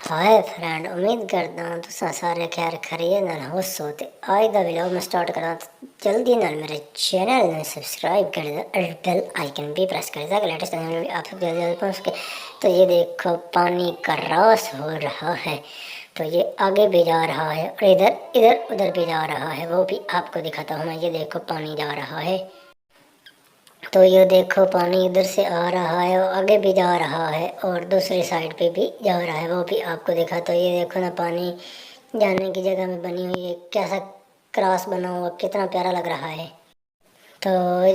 Hi friend, उम्मीद करता हूँ तुम सारे खैर खरीय नाल हो सोते आज दा व्लॉग मैं स्टार्ट करा तो जल्दी नाल मेरे चैनल ने सब्सक्राइब कर दो और बेल आइकन भी प्रेस कर दो ताकि लेटेस्ट वीडियो आप सब जल्दी जल्दी पहुँच सके। तो ये देखो पानी का रॉस हो रहा है, तो ये आगे भी जा रहा है और इधर इधर उधर भी जा रहा है, वो भी आपको दिखाता हूँ मैं। ये देखो पानी जा रहा है, तो ये देखो पानी इधर से आ रहा है और आगे भी जा रहा है और दूसरी साइड पे भी जा रहा है, वो भी आपको दिखा। तो ये देखो ना, पानी जाने की जगह में बनी हुई है, कैसा क्रॉस बना हुआ, कितना प्यारा लग रहा है। तो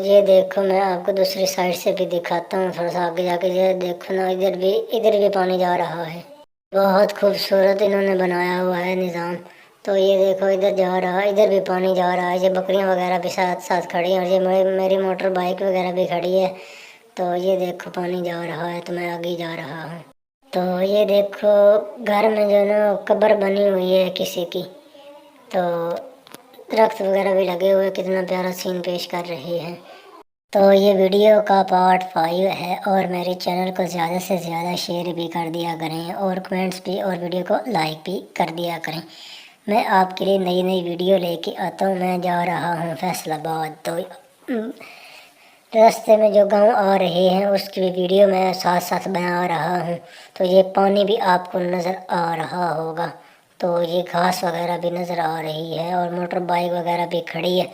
ये देखो मैं आपको दूसरी साइड से भी दिखाता हूँ, थोड़ा सा आगे जाके। ये देखो ना, इधर भी पानी जा रहा है। बहुत खूबसूरत इन्होंने बनाया हुआ है निज़ाम। तो ये देखो इधर जा रहा है, इधर भी पानी जा रहा है। ये बकरियां वगैरह भी साथ साथ खड़ी हैं और ये मेरी मोटर बाइक वगैरह भी खड़ी है। तो ये देखो पानी जा रहा है, तो मैं आगे जा रहा हूँ। तो ये देखो घर में जो है ना कब्र बनी हुई है किसी की, तो दरख्त वगैरह भी लगे हुए, कितना प्यारा सीन पेश कर रही है। तो ये वीडियो का पार्ट 5 है और मेरे चैनल को ज़्यादा से ज़्यादा शेयर भी कर दिया करें और कमेंट्स भी और वीडियो को लाइक भी कर दिया करें। मैं आपके लिए नई नई वीडियो लेके आता हूँ। मैं जा रहा हूँ फैसलाबाद, तो रास्ते में जो गांव आ रहे हैं उसकी भी वीडियो मैं साथ साथ बना रहा हूँ। तो ये पानी भी आपको नज़र आ रहा होगा, तो ये घास वगैरह भी नज़र आ रही है और मोटर बाइक वगैरह भी खड़ी है।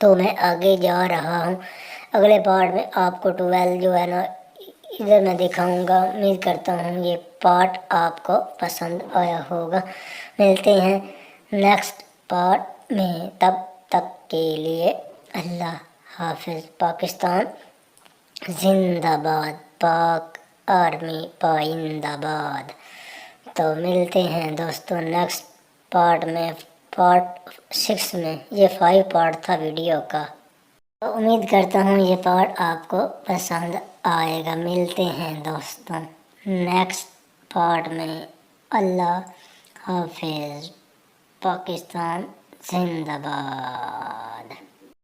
तो मैं आगे जा रहा हूँ। अगले पार्ट में आपको 12 जो है ना इधर मैं दिखाऊंगा। उम्मीद करता हूँ ये पार्ट आपको पसंद आया होगा। मिलते हैं नेक्स्ट पार्ट में, तब तक के लिए अल्लाह हाफिज़। पाकिस्तान जिंदाबाद, पाक आर्मी पाइंदाबाद। तो मिलते हैं दोस्तों नेक्स्ट पार्ट में, पार्ट 6 में। ये 5 पार्ट था वीडियो का, तो उम्मीद करता हूँ ये पार्ट आपको पसंद आएगा। मिलते हैं दोस्तों नेक्स्ट पार्ट में। अल्लाह हाफिज़। पाकिस्तान जिंदाबाद।